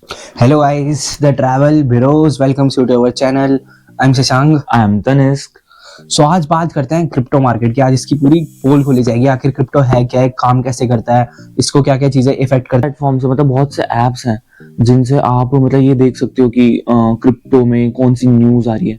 Hello guys, the travel bureaus welcomes you to our channel. I'm Shashank. I am Tanishq. So आज बात करते हैं crypto market की। आज इसकी पूरी पोल खोली जाएगी, आखिर क्रिप्टो है क्या है, काम कैसे करता है, इसको क्या क्या चीजें इफेक्ट करता है। प्लेटफॉर्म से मतलब बहुत से ऐप्स हैं जिनसे आप मतलब ये देख सकते हो कि क्रिप्टो में कौन सी न्यूज आ रही है,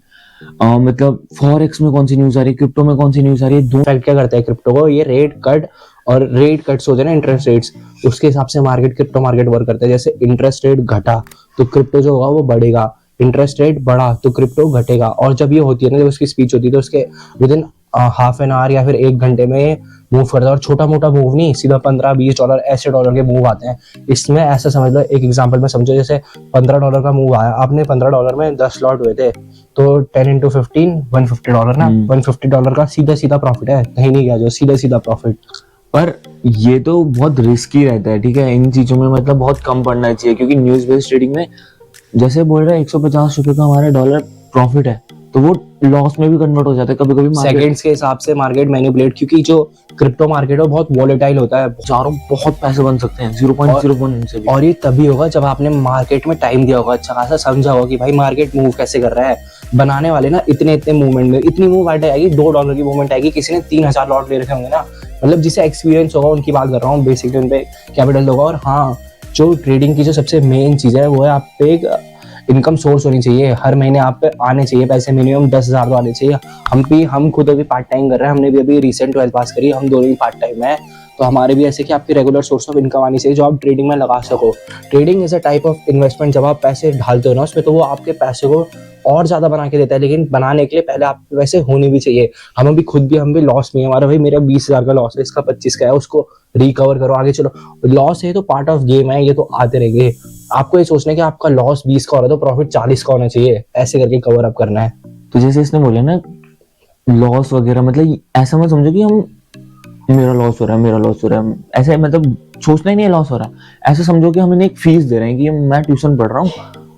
मतलब फॉरेक्स में कौन सी न्यूज आ रही है, क्रिप्टो में कौन सी न्यूज आ रही है। दो इफेक्ट क्या करता है क्रिप्टो को, ये रेट कट और रेट कट्स होते हैं ना, इंटरेस्ट रेट्स, उसके हिसाब से मार्केट क्रिप्टो मार्केट वर्क करता है। जैसे इंटरेस्ट रेट घटा तो क्रिप्टो जो होगा वो बढ़ेगा, इंटरेस्ट रेट बढ़ा तो क्रिप्टो घटेगा। और जब ये होती है ना, जब उसकी स्पीच होती है तो उसके with in half an hour या फिर 1 घंटे में मूव करता है। और छोटा मोटा मूव नहीं, सीधा $15-20 ऐसे डॉलर के मूव आते हैं इसमें। ऐसा समझ लो, एक एग्जांपल में समझो, जैसे $15 का मूव आया, आपने $15 में 10 लॉट हुए थे, तो 10 into 15 $150 ना, $150 का सीधा सीधा प्रॉफिट है, कहीं नहीं गया, जो सीधा सीधा प्रॉफिट। पर ये तो बहुत रिस्की रहता है, ठीक है। इन चीजों में मतलब बहुत कम पढ़ना चाहिए, क्योंकि न्यूज बेस्ड ट्रेडिंग में जैसे बोल रहे हैं 150 रुपए का हमारा डॉलर प्रॉफिट है, तो वो लॉस में भी कन्वर्ट हो जाता है कभी कभी। सेकंड्स के हिसाब से मार्केट मैनिपुलेट, क्योंकि जो क्रिप्टो मार्केट है बहुत वॉलेटाइल होता है। चारों बहुत पैसे बन सकते हैं 0.01 से भी। और ये तभी होगा जब आपने मार्केट में टाइम दिया होगा, अच्छा खासा समझा होगा कि भाई मार्केट मूव कैसे कर रहा है। बनाने वाले ना इतने इतने मूवमेंट में इतनी मूवमेंट आएगी, $2 की मूवमेंट आएगी, किसी ने 3000 लॉट ले रखे होंगे ना, मतलब जिसे एक्सपीरियंस होगा उनकी बात कर रहा हूँ, बेसिकली उन पे कैपिटल होगा। और हाँ, जो ट्रेडिंग की जो सबसे मेन चीज है वो है आप पे एक इनकम सोर्स होनी चाहिए। हर महीने आप पे आने चाहिए पैसे, मिनिमम 10,000 तो आने चाहिए। हम खुद अभी पार्ट टाइम कर रहे हैं, हमने भी अभी रिसेंट 12th पास करी, हम दोनों ही पार्ट टाइम है। तो हमारे भी ऐसे कि आपकी रेगुलर सोर्स ऑफ इनकम आनी चाहिए जो आप ट्रेडिंग में लगा सको। Trading is a type of investment, जब आप पैसे ढालते हो ना उसमें, तो वो आपके पैसे को और ज्यादा बना के देता है। लेकिन बनाने के लिए पहले आप वैसे होनी भी चाहिए। हम भी लॉस में, हमारा भाई मेरा 20,000 का लॉस है, इसका 25 का है, उसको रिकवर करो, आगे चलो। लॉस है तो पार्ट ऑफ गेम है, ये तो आते रहेंगे। आपको ये सोचना है कि आपका लॉस 20 का हो रहा है तो प्रॉफिट 40 का होना चाहिए, ऐसे करके कवर अप करना है। तो जैसे इसने बोला ना लॉस वगैरह, मतलब ऐसा मत समझो कि हम मेरा लॉस हो रहा है, ऐसे मतलब सोचना ही नहीं है लॉस हो रहा है। ऐसे समझो कि हम इन्हें एक फीस दे रहे हैं कि मैं ट्यूशन पढ़ रहा हूँ,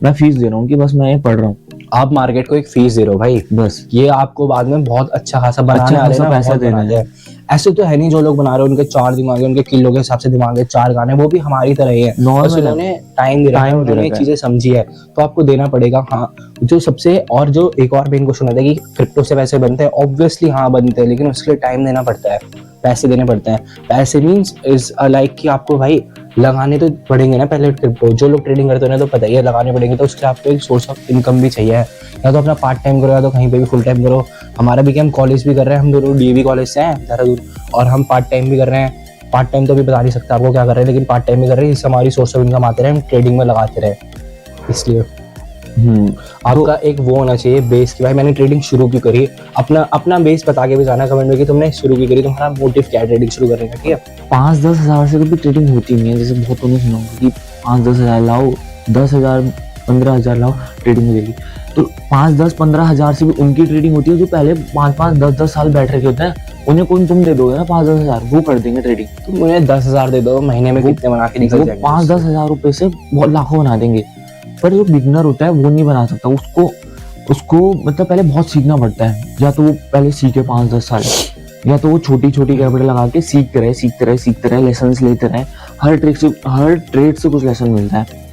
मैं फीस दे रहा हूँ कि बस मैं ये पढ़ रहा हूँ। आप मार्केट को एक फीस दे रहे हो भाई, बस ये आपको बाद में बहुत अच्छा खासा बनाने अच्छा वाले खासा ना, पैसा बहुत देना बनाते है। हैं। ऐसे तो है नहीं, जो लोग बना रहे हैं उनके 4 दिमाग है, उनके किलो के हिसाब से दिमाग है, 4 गाने, वो भी हमारी तरह ही है। बस नॉर्मल है, उन्होंने टाइम दे रखा है, टाइम दे उन्होंने ये रखा है। चीजें समझी है, तो आपको देना पड़ेगा। हाँ, जो सबसे और जो एक और मेन क्वेश्चन होता है कि क्रिप्टो से पैसे बनते हैं, ऑब्वियसली हाँ बनते हैं, लेकिन उसके लिए टाइम देना पड़ता है, पैसे देने पड़ते हैं। पैसे मीन्स इज लाइक कि आपको भाई लगाने तो पड़ेंगे ना पहले। क्रिप्टो जो लोग ट्रेडिंग करते हैं ना, तो पता ही है लगाने पड़ेंगे, तो उसके आपको एक सोर्स ऑफ इनकम भी चाहिए। या तो अपना पार्ट टाइम करो, या तो कहीं पे भी फुल टाइम करो। हमारा भी, कि हम कॉलेज भी कर रहे हैं, हम दोनों डीएवी कॉलेज से हैं देहरादून, और हम पार्ट टाइम भी कर रहे हैं। पार्ट टाइम तो अभी बता नहीं सकता आपको क्या कर रहे हैं, लेकिन पार्ट टाइम भी कर रहे हैं, इससे हमारी सोर्स ऑफ इनकम आते रहे, हम ट्रेडिंग में लगाते रहे। इसलिए आपका एक वो होना चाहिए बेस कि भाई मैंने ट्रेडिंग शुरू क्यों करी। अपना अपना बेस बता के भी जाना कमेंट में कि तुमने शुरू क्यों करी, तुम्हारा मोटिव क्या है ट्रेडिंग शुरू करने का, ठीक है। 5-10 हजार से कभी ट्रेडिंग होती नहीं है। जैसे बहुतों ने सुना होगा कि 5-10 हजार लाओ, 10,000 15,000 लाओ, ट्रेडिंग हो जाएगी। तो 5-10-15 हजार से भी उनकी ट्रेडिंग होती है जो पहले 5-5 10-10 साल बैठ रखे होते हैं। उन्हें कौन तुम दे दोगे ना 5-10 हजार, वो कर देंगे ट्रेडिंग। तुम उन्हें 10,000 दे दो, महीने में कितने बना के निकल जाएंगे। 5-10 हजार रुपए से बहुत लाखों बना देंगे। पर जो बिगनर होता है वो नहीं बना सकता, उसको मतलब पहले बहुत सीखना पड़ता है। या तो वो पहले सीखे 5-10 साल, या तो वो छोटी छोटी कैपिटल लगा के सीखते रहे, लेसन लेते रहे। हर ट्रेड से कुछ लेसन मिलता है।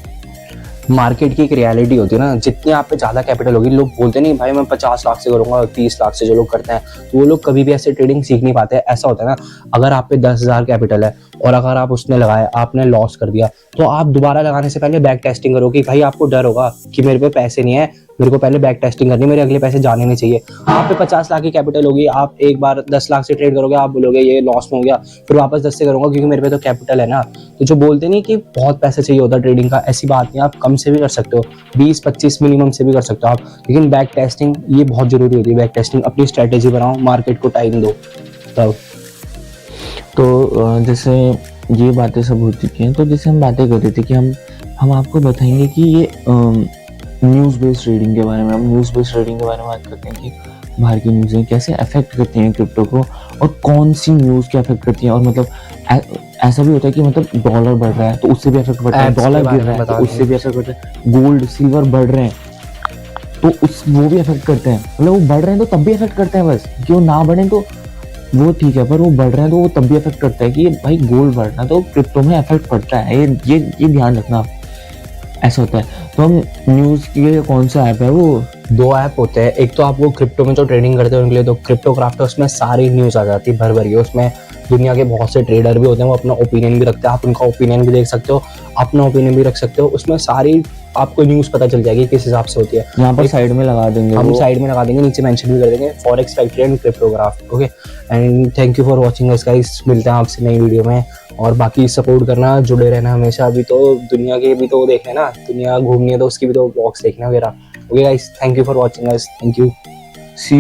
मार्केट की एक रियलिटी होती है ना, जितने आप पे ज्यादा कैपिटल होगी, लोग बोलते नहीं भाई मैं 50 लाख से करूंगा, 30 लाख से, जो लोग करते हैं, तो वो लोग कभी भी ऐसे ट्रेडिंग सीख नहीं पाते। ऐसा होता है ना, अगर आप पे 10,000 कैपिटल है और अगर आप उसने लगाया, आपने लॉस कर दिया, तो आप दोबारा लगाने से पहले बैक टेस्टिंग करो। कि भाई आपको डर होगा कि मेरे पे पैसे नहीं है, मेरे को पहले बैक टेस्टिंग करनी, मेरे अगले पैसे जाने नहीं चाहिए। आप पे 50 लाख की कैपिटल होगी, आप एक बार 10 लाख से ट्रेड करोगे, आप बोलोगे ये लॉस में हो गया, फिर वापस 10 से करूंगा क्योंकि मेरे पे तो कैपिटल है ना। तो जो बोलते नहीं कि बहुत पैसे चाहिए होता ट्रेडिंग का, ऐसी बात नहीं, आप कम से भी कर सकते हो, 20-25 मिनिमम से भी कर सकते हो आप। लेकिन बैक टेस्टिंग ये बहुत जरूरी होती है। बैक टेस्टिंग, अपनी स्ट्रेटेजी बनाओ, मार्केट को टाइम दो तब। तो जैसे ये बातें सब हो चुकी हैं, तो जैसे हम बातें कर रहे थे कि हम आपको बताएंगे कि ये न्यूज़ बेस्ड ट्रेडिंग के बारे में, हम न्यूज़ बेस्ड ट्रेडिंग के बारे में बात करते हैं कि बाहर की न्यूज़ें कैसे अफेक्ट करती हैं क्रिप्टो को, और कौन सी न्यूज़ क्या अफेक्ट करती हैं। और मतलब ऐसा भी होता है कि मतलब डॉलर बढ़ रहा है तो उससे भी अफेक्ट पड़ता है, डॉलर गिर रहा है तो उससे भी अफेक्ट पड़ता है, गोल्ड सिल्वर बढ़ रहे हैं तो वो भी अफेक्ट करते हैं। मतलब वो बढ़ रहे हैं तो तब भी अफेक्ट करते हैं, बस कि वो ना बढ़े तो वो ठीक है, पर वो बढ़ रहे हैं तो वो तब भी अफेक्ट करता है कि भाई गोल्ड बढ़ना तो क्रिप्टो में अफेक्ट पड़ता है। ये ध्यान रखना आप। ऐसा होता है। तो हम न्यूज़ के कौन सा ऐप है वो? दो ऐप होते हैं, एक तो आप वो क्रिप्टो में जो ट्रेडिंग करते हैं उनके लिए तो क्रिप्टो क्राफ्ट है, उसमें सारी न्यूज़ आ जाती है भर भर के। उसमें दुनिया के बहुत से ट्रेडर भी होते हैं, वो अपना ओपिनियन भी रखते हैं, आप उनका ओपिनियन भी देख सकते हो, अपना ओपिनियन भी रख सकते हो। उसमें सारी आपको न्यूज़ पता चल जाएगी किस हिसाब से होती है। यहाँ पर एक साइड में लगा देंगे हम वो। साइड में लगा देंगे, नीचे मेंशन भी कर देंगे, forex factory and cryptograph. Okay, and thank you for watching us guys, मिलते हैं आपसे नई वीडियो में। और बाकी सपोर्ट करना, जुड़े रहना हमेशा। अभी तो दुनिया के भी तो देखना है ना, दुनिया घूमनी है तो उसकी भी तो ब्लॉग्स देखना वगैरह। Okay guys, thank you for watching us, thank you.